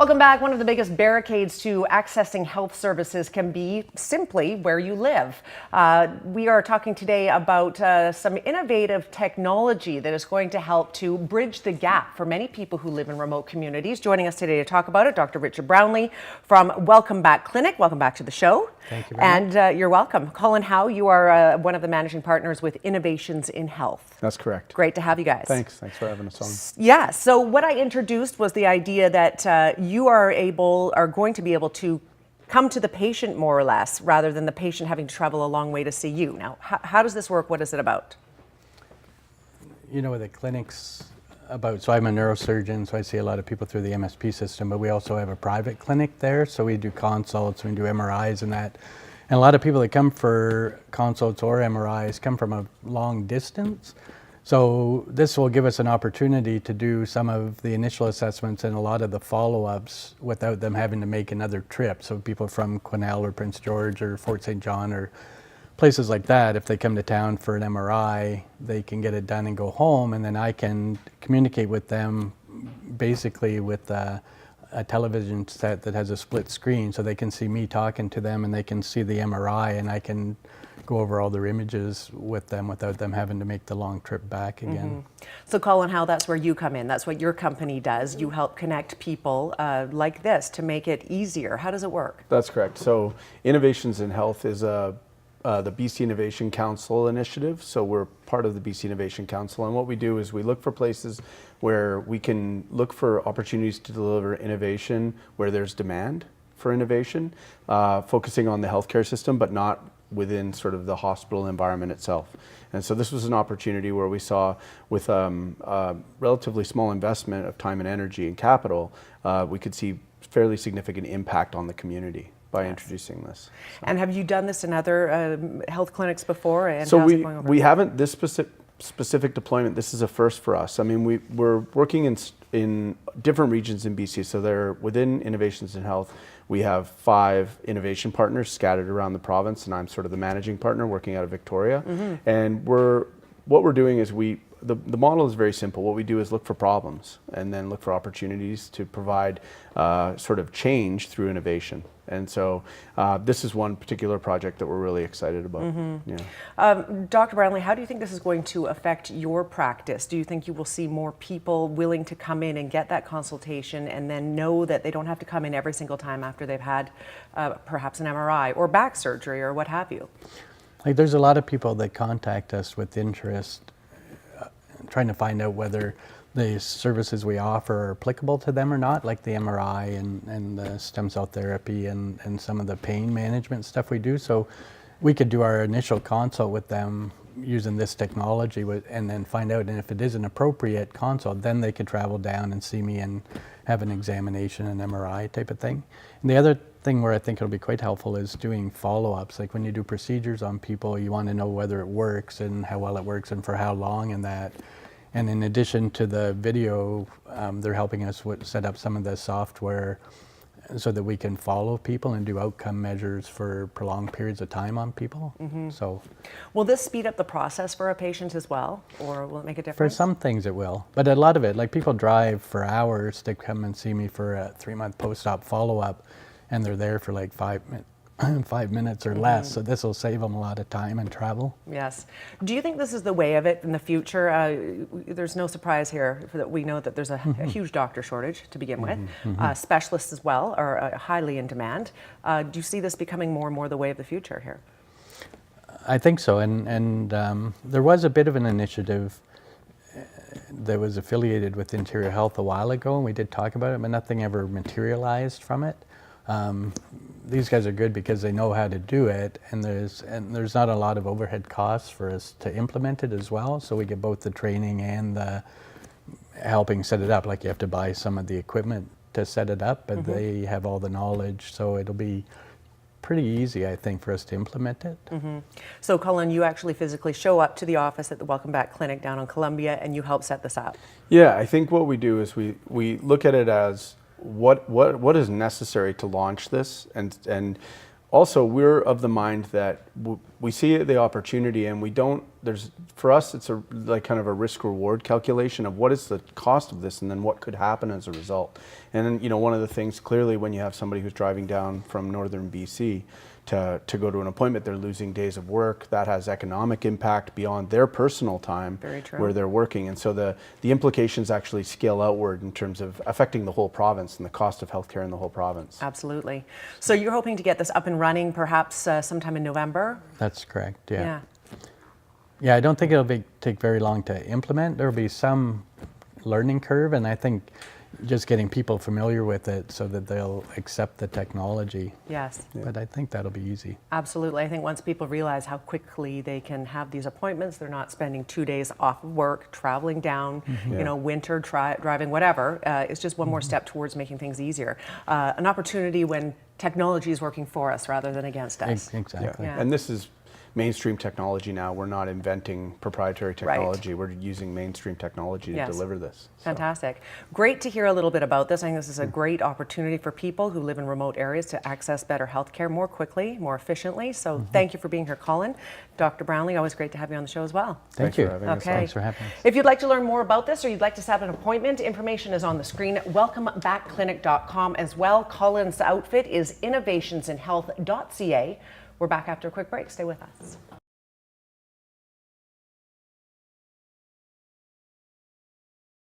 Welcome back. One of the biggest barricades to accessing health services can be simply where you live. We are talking today about some innovative technology that is going to help to bridge the gap for many people who live in remote communities. Joining us today to talk about it, Dr. Richard Brownlee from Welcome Back Clinic. Welcome back to the show. Thank you very much. And you're welcome. Colin Howe, you are one of the managing partners with Innovations in Health. That's correct. Great to have you guys. Thanks for having us on. Yeah, so what I introduced was the idea that you are going to be able to come to the patient more or less, rather than the patient having to travel a long way to see you. Now, how does this work? What is it about? You know, the clinic's about, so I'm a neurosurgeon, so I see a lot of people through the MSP system, but we also have a private clinic there, so we do consults, we do MRIs and that. And a lot of people that come for consults or MRIs come from a long distance. So this will give us an opportunity to do some of the initial assessments and a lot of the follow-ups without them having to make another trip. So people from Quesnel or Prince George or Fort St. John or places like that, if they come to town for an MRI, they can get it done and go home, and then I can communicate with them basically with a television set that has a split screen, so they can see me talking to them and they can see the MRI, and I can go over all their images with them without them having to make the long trip back again. So Colin, how that's where you come in. That's what your company does. You help connect people like this to make it easier. How does it work? That's correct. So Innovations in Health is the BC Innovation Council initiative. So we're part of the BC Innovation Council, and what we do is we look for places where we can look for opportunities to deliver innovation where there's demand for innovation, focusing on the healthcare system, but not within sort of the hospital environment itself. And so this was an opportunity where we saw, with a relatively small investment of time and energy and capital, we could see fairly significant impact on the community by introducing this. So. And have you done this in other health clinics before? And so how's it going over we haven't, this specific deployment, this is a first for us. I mean, we're working in different regions in BC, so they're within Innovations in Health. We have 5 innovation partners scattered around the province, and I'm sort of the managing partner working out of Victoria. And what we're doing is the model is very simple. What we do is look for problems and then look for opportunities to provide sort of change through innovation. And so this is one particular project that we're really excited about. Yeah. Dr. Brownlee, how do you think this is going to affect your practice? Do you think you will see more people willing to come in and get that consultation and then know that they don't have to come in every single time after they've had perhaps an MRI or back surgery or what have you? Like, there's a lot of people that contact us with interest, trying to find out whether the services we offer are applicable to them or not, like the MRI and the stem cell therapy and some of the pain management stuff we do. So we could do our initial consult with them using this technology and then find out, and if it is an appropriate consult, then they could travel down and see me and have an examination, an MRI type of thing. And the other thing where I think it'll be quite helpful is doing follow-ups. Like when you do procedures on people, you want to know whether it works and how well it works and for how long and that. And in addition to the video, they're helping us set up some of the software so that we can follow people and do outcome measures for prolonged periods of time on people. So, will this speed up the process for a patient as well, or will it make a difference? For some things it will, but a lot of it, like people drive for hours to come and see me for a 3-month post-op follow-up, and they're there for like 5 minutes or less, so this will save them a lot of time and travel. Yes. Do you think this is the way of it in the future? There's no surprise here that we know that there's a huge doctor shortage to begin with. Specialists as well are highly in demand. Do you see this becoming more and more the way of the future here? I think so, and there was a bit of an initiative that was affiliated with Interior Health a while ago, and we did talk about it, but nothing ever materialized from it. These guys are good because they know how to do it, and there's not a lot of overhead costs for us to implement it as well. So we get both the training and the helping set it up. Like you have to buy some of the equipment to set it up, but they have all the knowledge, so it'll be pretty easy, I think, for us to implement it. So Colin, you actually physically show up to the office at the Welcome Back Clinic down on Columbia, and you help set this up. Yeah, I think what we do is we look at it as what is necessary to launch this, and Also, we're of the mind that we see the opportunity, and we don't. For us, it's like kind of a risk reward calculation of what is the cost of this, and then what could happen as a result. And then, one of the things clearly when you have somebody who's driving down from northern BC to go to an appointment, they're losing days of work. That has economic impact beyond their personal time where they're working. And so the implications actually scale outward in terms of affecting the whole province and the cost of healthcare in the whole province. Absolutely. So you're hoping to get this up and running perhaps sometime in November? That's correct, yeah. Yeah, I don't think it'll take very long to implement. There'll be some learning curve, and I think just getting people familiar with it so that they'll accept the technology. Yes. But I think that'll be easy. Absolutely. I think once people realize how quickly they can have these appointments, they're not spending 2 days off of work, traveling down, winter, driving, whatever. It's just one more step towards making things easier. An opportunity when technology is working for us rather than against us. Exactly. Yeah. And this is mainstream technology now. We're not inventing proprietary technology. We're using mainstream technology to deliver this. Fantastic. Great to hear a little bit about this. I think this is a great opportunity for people who live in remote areas to access better health care more quickly, more efficiently. So thank you for being here, Colin. Dr. Brownlee, always great to have you on the show as well. Thank you. For having us on. Thanks for having us. If you'd like to learn more about this or you'd like to set up an appointment, information is on the screen. WelcomeBackClinic.com as well. Colin's outfit is innovationsinhealth.ca. We're back after a quick break. Stay with us.